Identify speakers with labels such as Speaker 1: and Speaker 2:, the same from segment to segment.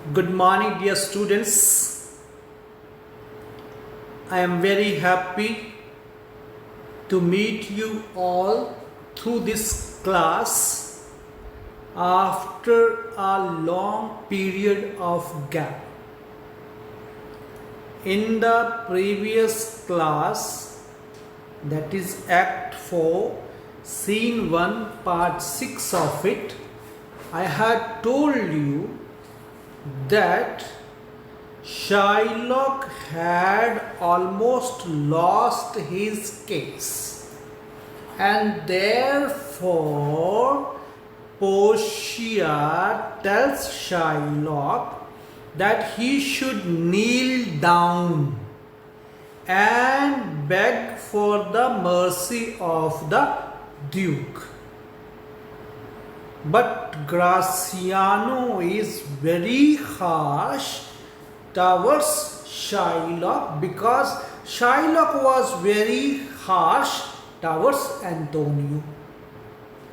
Speaker 1: Good morning, dear students. I am very happy to meet you all through this class after a long period of gap. In the previous class, that is Act 4, Scene 1, Part 6 of it, I had told you that Shylock had almost lost his case, and therefore Portia tells Shylock that he should kneel down and beg for the mercy of the Duke. But Graciano is very harsh towards Shylock because Shylock was very harsh towards Antonio.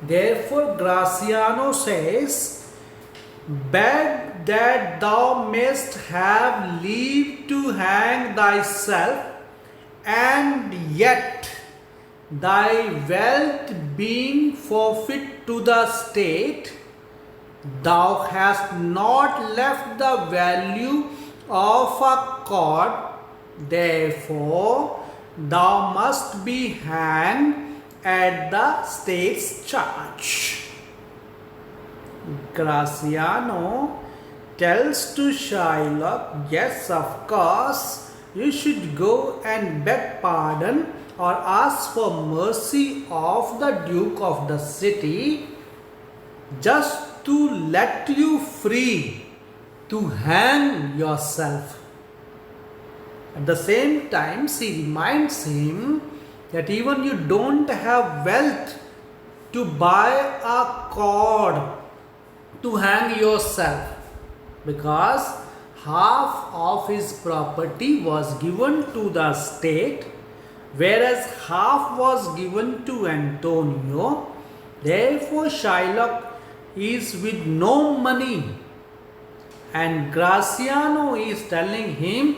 Speaker 1: Therefore, Graciano says, "Beg that thou mayst have leave to hang thyself, and yet thy wealth being forfeit to the state, thou hast not left the value of a cord, therefore thou must be hanged at the state's charge." Graciano tells to Shylock, yes, of course, you should go and beg pardon or ask for mercy of the Duke of the city, just to let you free to hang yourself. At the same time, she reminds him that even you don't have wealth to buy a cord to hang yourself, because half of his property was given to the state, whereas half was given to Antonio. Therefore, Shylock is with no money, and Graciano is telling him,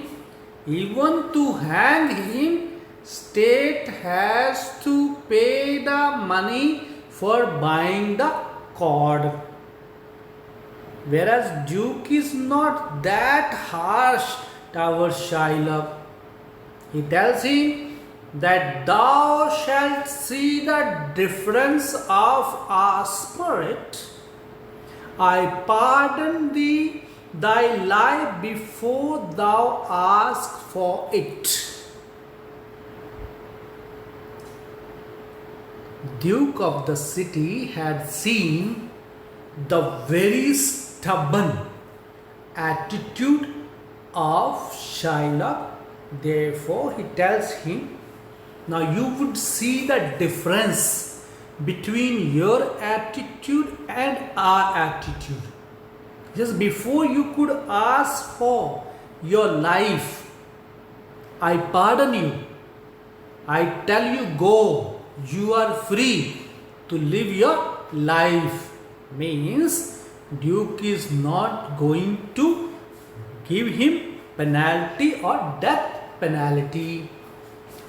Speaker 1: even to hang him, state has to pay the money for buying the cord. Whereas Duke is not that harsh towards Shylock. He tells him that thou shalt see the difference of our spirit. I pardon thee thy life before thou ask for it. Duke of the city had seen the very stubborn attitude of Shylock. Therefore, he tells him, now you would see the difference between your attitude and our attitude. Just before you could ask for your life, I pardon you. I tell you, go. You are free to live your life. Means Duke is not going to give him penalty or death penalty.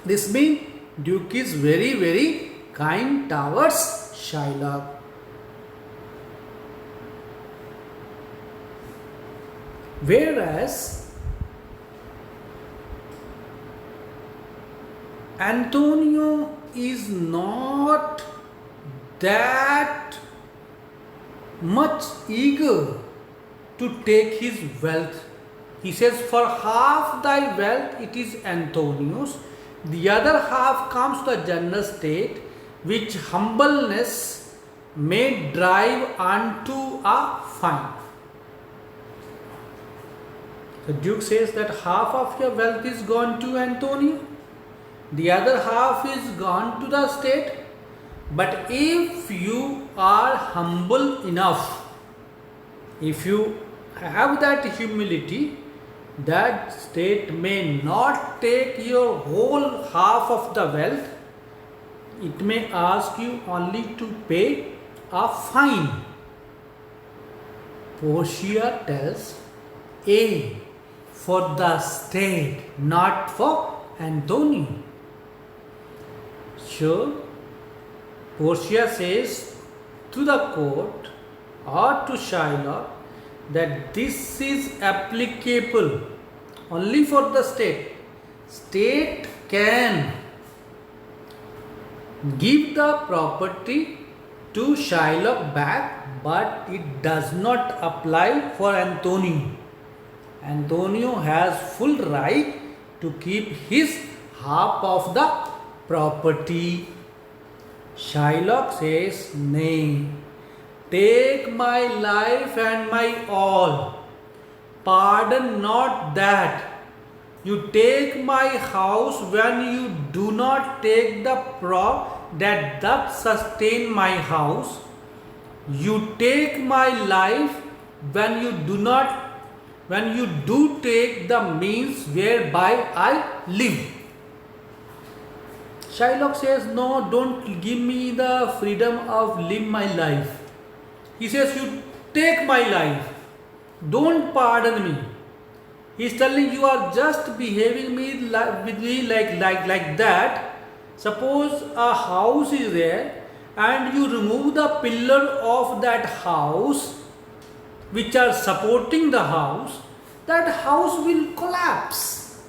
Speaker 1: This means Duke is very, very kind towards Shylock. Whereas Antonio is not that much eager to take his wealth. He says, for half thy wealth it is Antonio's, the other half comes to the general state, which humbleness may drive unto a fine. The Duke says that half of your wealth is gone to Antonio, the other half is gone to the state. But if you are humble enough, if you have that humility, that state may not take your whole half of the wealth, it may ask you only to pay a fine. Portia tells A for the state, not for Antonio. So, Portia says to the court or to Shylock that this is applicable only for the state. State can give the property to Shylock back, but it does not apply for Antonio. Antonio has full right to keep his half of the property. Shylock says, nay, take my life and my all. Pardon not that. You take my house when you do not take the prop that doth sustain my house. You take my life when you do take the means whereby I live. Shylock says, no, don't give me the freedom of live my life. He says, you take my life. Don't pardon me. He is telling you are just behaving with me like that. Suppose a house is there and you remove the pillar of that house which are supporting the house, that house will collapse.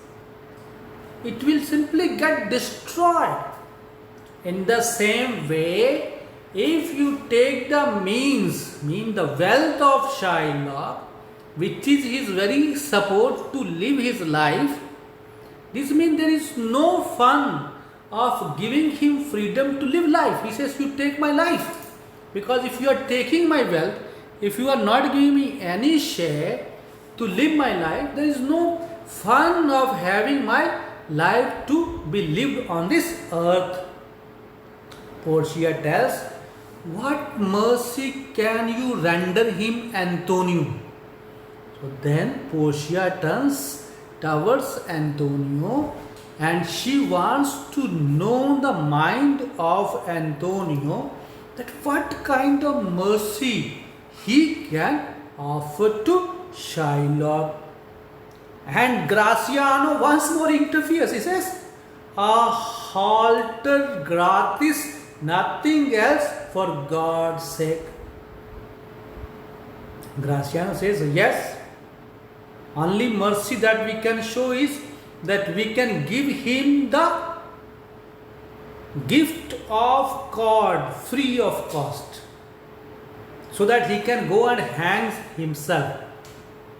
Speaker 1: It will simply get destroyed. In the same way, if you take the the wealth of Shylock, which is his very support to live his life, this means there is no fun of giving him freedom to live life. He says, you take my life. Because if you are taking my wealth, if you are not giving me any share to live my life, there is no fun of having my life to be lived on this earth. Portia tells, what mercy can you render him, Antonio? So then Portia turns towards Antonio and she wants to know the mind of Antonio, that what kind of mercy he can offer to Shylock. And Graciano once more interferes. He says, a halter gratis, nothing else, for God's sake. Graciano says, yes, only mercy that we can show is that we can give him the gift of God free of cost, so that he can go and hang himself.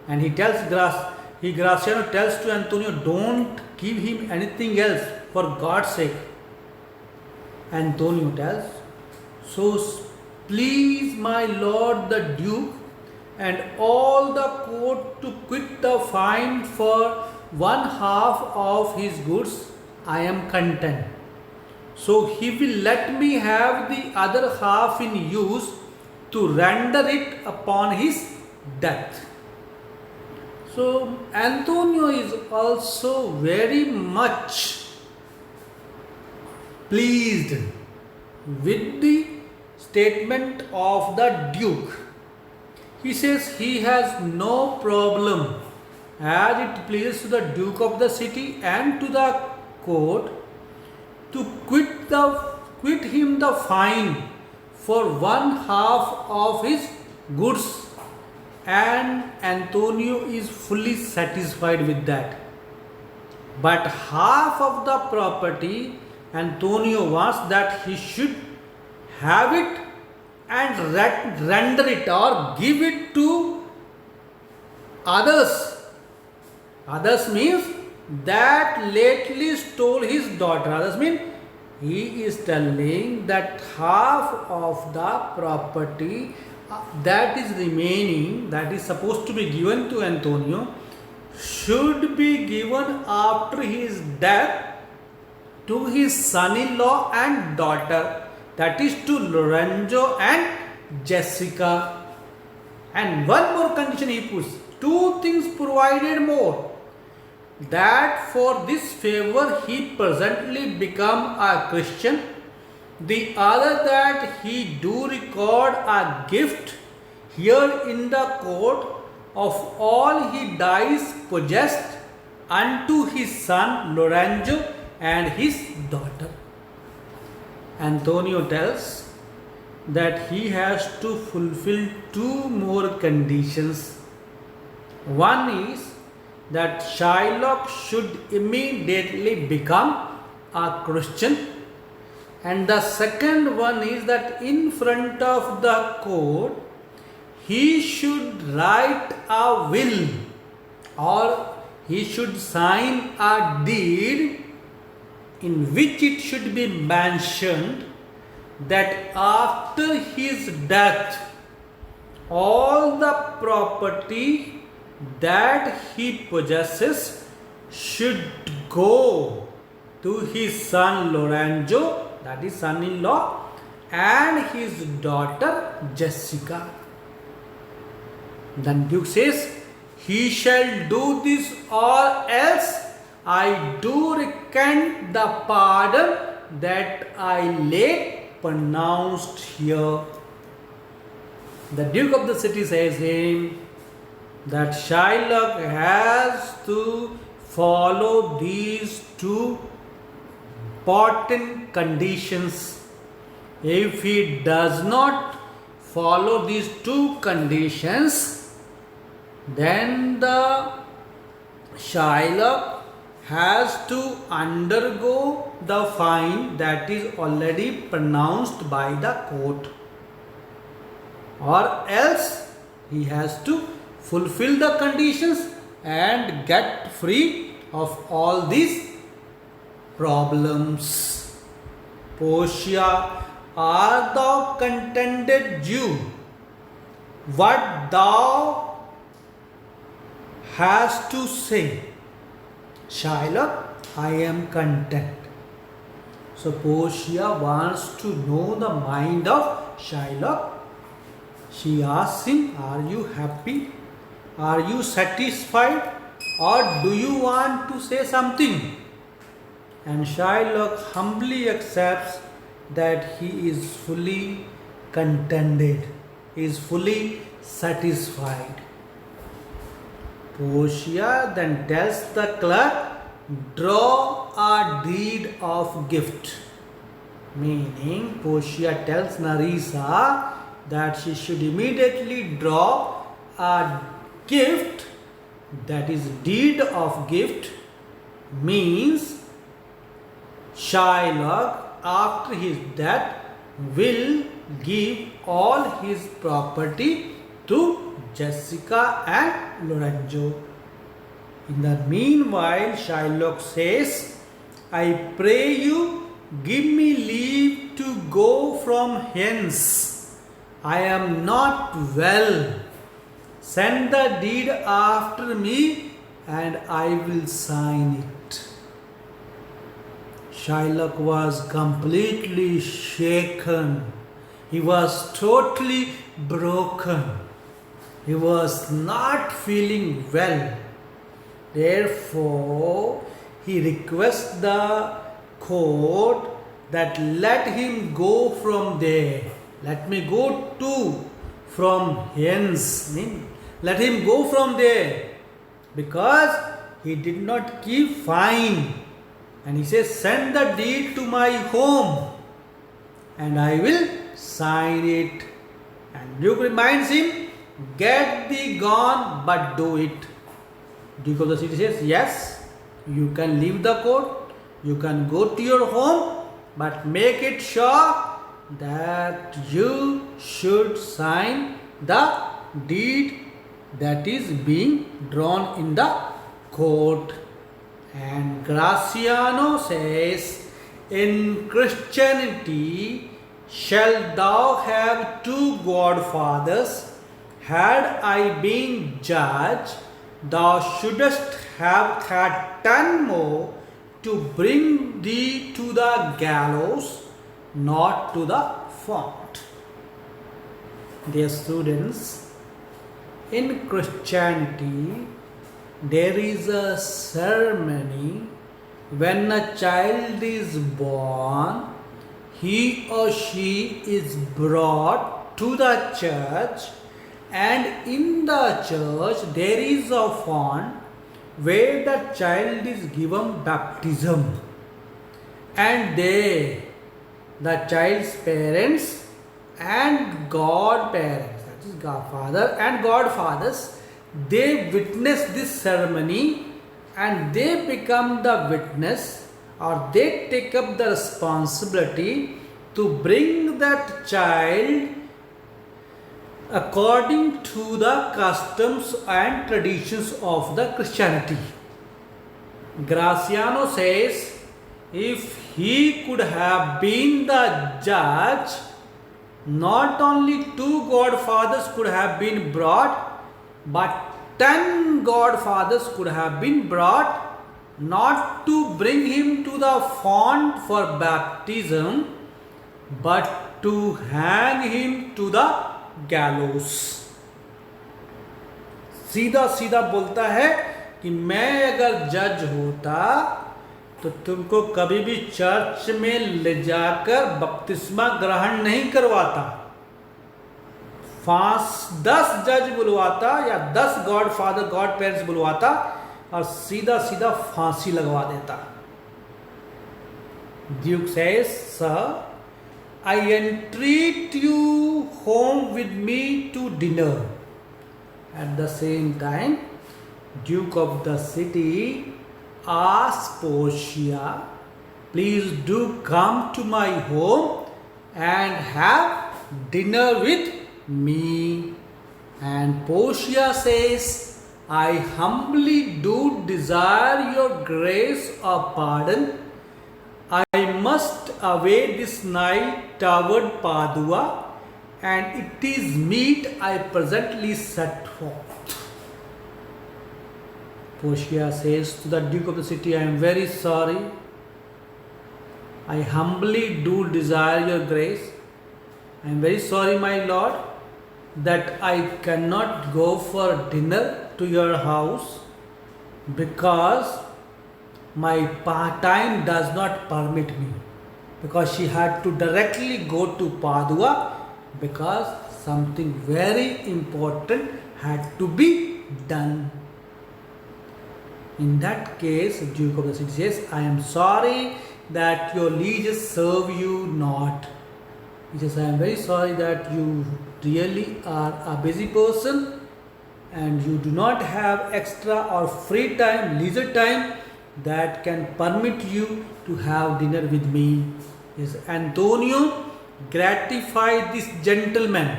Speaker 1: And Graciano tells to Antonio, don't give him anything else, for God's sake. Antonio tells, so please my lord the Duke and all the court to quit the fine for one half of his goods, I am content. So he will let me have the other half in use to render it upon his death. So Antonio is also very much pleased with the statement of the Duke. He says he has no problem, as it pleases to the Duke of the city and to the court, to quit him the fine for one half of his goods, and Antonio is fully satisfied with that. But half of the property, Antonio wants that he should have it and render it or give it to others. Others means that lately stole his daughter. Others means he is telling that half of the property that is remaining, that is supposed to be given to Antonio, should be given after his death to his son-in-law and daughter, that is to Lorenzo and Jessica. And one more condition he puts, two things provided more, that for this favor he presently become a Christian, the other that he do record a gift here in the court of all he dies possessed unto his son Lorenzo and his daughter. Antonio tells that he has to fulfill two more conditions. One is that Shylock should immediately become a Christian, and the second one is that in front of the court he should write a will, or he should sign a deed in which it should be mentioned that after his death all the property that he possesses should go to his son Lorenzo, that is son-in-law, and his daughter Jessica. Then Duke says, he shall do this or else I do recant the pardon that I late pronounced here. The Duke of the city says him that Shylock has to follow these two important conditions. If he does not follow these two conditions, then the Shylock has to undergo the fine that is already pronounced by the court, or else he has to fulfill the conditions and get free of all these problems. Portia, art thou contented, Jew? What thou hast to say? Shylock, I am content. So Portia wants to know the mind of Shylock. She asks him, are you happy? Are you satisfied? Or do you want to say something? And Shylock humbly accepts that he is fully contented, he is fully satisfied. Portia then tells the clerk, draw a deed of gift. Meaning, Portia tells Nerissa that she should immediately draw a gift, that is deed of gift, means Shylock after his death will give all his property to Jessica and Lorenzo. In the meanwhile, Shylock says, I pray you give me leave to go from hence. I am not well. Send the deed after me and I will sign it. Shylock was completely shaken. He was totally broken. He was not feeling well. Therefore, he requests the court that let him go from there. Let me go to from hence. Let him go from there, because he did not keep fine. And he says, send the deed to my home and I will sign it. And Duke reminds him, get thee gone, but do it. Duke of the city says, yes, you can leave the court, you can go to your home, but make it sure that you should sign the deed that is being drawn in the court. And Graciano says, in Christianity shalt thou have two godfathers. Had I been judge, thou shouldst have had 10 more to bring thee to the gallows, not to the font. Dear students, in Christianity, there is a ceremony when a child is born, he or she is brought to the church And in the church there is a font where the child is given baptism, and they, the child's parents and godparents, that is godfather and godfathers, they witness this ceremony and they become the witness, or they take up the responsibility to bring that child according to the customs and traditions of the Christianity. Graciano says, if he could have been the judge, not only 2 godfathers could have been brought, but 10 godfathers could have been brought, not to bring him to the font for baptism, but to hang him to the gallows. सीधा सीधा बोलता है कि मैं अगर जज होता तो तुमको कभी भी चर्च में ले जाकर बपतिस्मा ग्रहण नहीं करवाता, 10 जज बुलवाता या 10 गॉड फादर गॉड पेरेंट्स बुलवाता और सीधा सीधा फांसी लगवा देता. Duke says, sir, I entreat you home with me to dinner. At the same time, Duke of the city asked Portia, please do come to my home and have dinner with me. And Portia says, I humbly do desire your grace or pardon. I must away this night toward Padua, and it is meet I presently set forth. Portia says to the Duke of the city, I am very sorry. I humbly do desire your grace. I am very sorry, my lord, that I cannot go for dinner to your house because my time does not permit me. Because she had to directly go to Padua because something very important had to be done. In that case, Duke of the city says, I am sorry that your lieges serve you not. He says, I am very sorry that you really are a busy person and you do not have extra or free time, leisure time that can permit you to have dinner with me. Yes, Antonio, gratify this gentleman,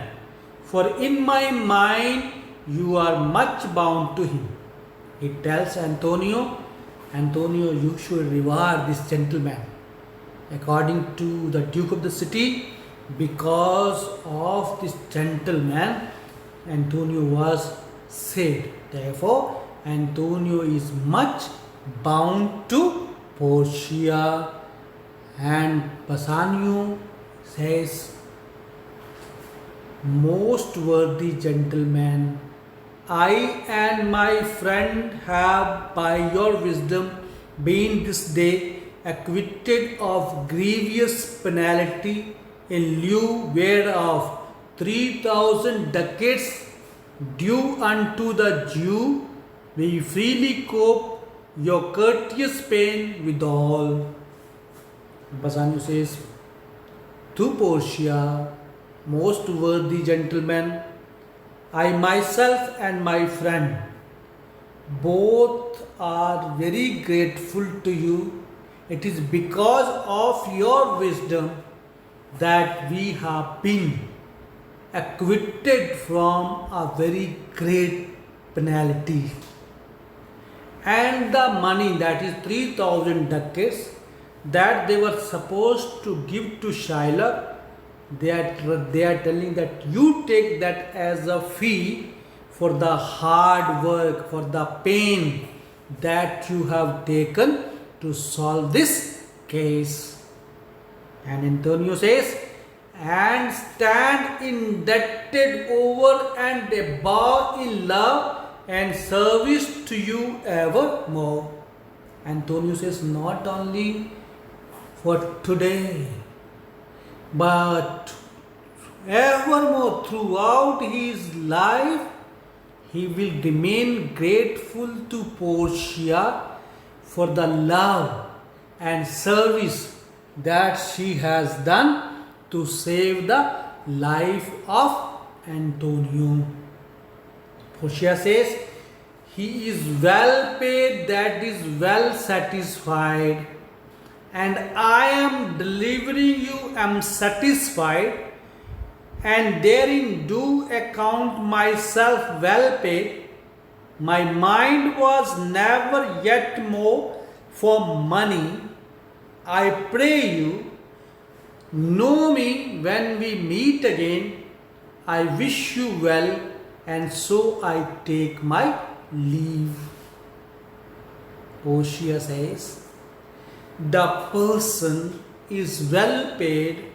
Speaker 1: for in my mind you are much bound to him. He tells Antonio, you should reward this gentleman. According to the Duke of the city, because of this gentleman, Antonio was saved. Therefore, Antonio is much bound to Portia. And Bassanio says, most worthy gentleman, I and my friend have by your wisdom been this day acquitted of grievous penalty in lieu whereof 3,000 ducats due unto the Jew, we freely cope your courteous pain withal. Bassanio says to Portia, most worthy gentleman, I myself and my friend both are very grateful to you. It is because of your wisdom that we have been acquitted from a very great penalty. And the money, that is 3,000 ducats, that they were supposed to give to Shylock, they are telling that you take that as a fee for the hard work, for the pain that you have taken to solve this case. And Antonio says, and stand indebted over and above in love and service to you evermore. Antonio says, not only for today, but evermore throughout his life, he will remain grateful to Portia for the love and service that she has done to save the life of Antonio. Portia says, he is well paid, that is well satisfied, and I am delivering you am satisfied, and therein do account myself well paid. My mind was never yet more for money. I pray you, know me when we meet again. I wish you well, and so I take my leave. Portia says, the person is well paid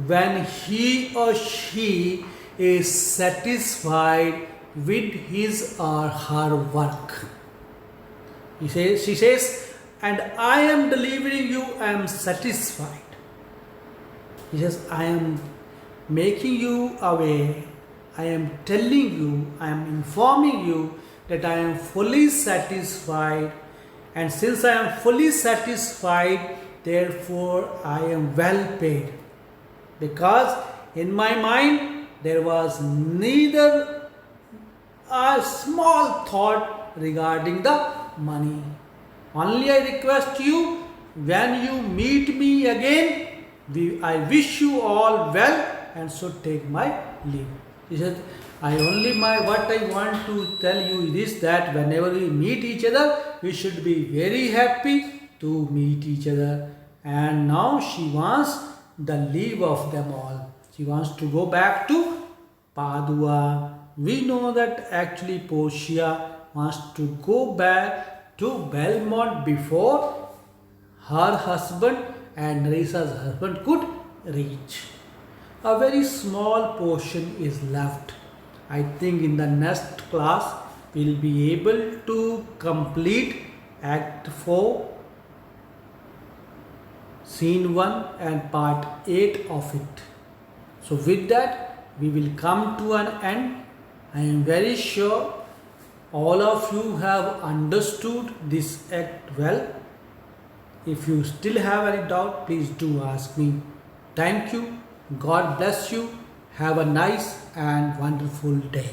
Speaker 1: when he or she is satisfied with his or her work. She says, and I am delivering you, I am satisfied. He says, I am making you aware, I am telling you, I am informing you that I am fully satisfied, and since I am fully satisfied, therefore I am well paid. Because in my mind there was neither a small thought regarding the money. Only I request you, when you meet me again, I wish you all well, and so take my leave. He said, what I want to tell you is that whenever we meet each other, we should be very happy to meet each other. And now she wants the leave of them all. She wants to go back to Padua. We know that actually Portia wants to go back to Belmont before her husband and Neresa's husband could reach. A very small portion is left. I think in the next class we will be able to complete Act 4, Scene 1 and Part 8 of it. So with that we will come to an end. I am very sure all of you have understood this act well. If you still have any doubt, please do ask me. Thank you. God bless you. Have a nice and wonderful day.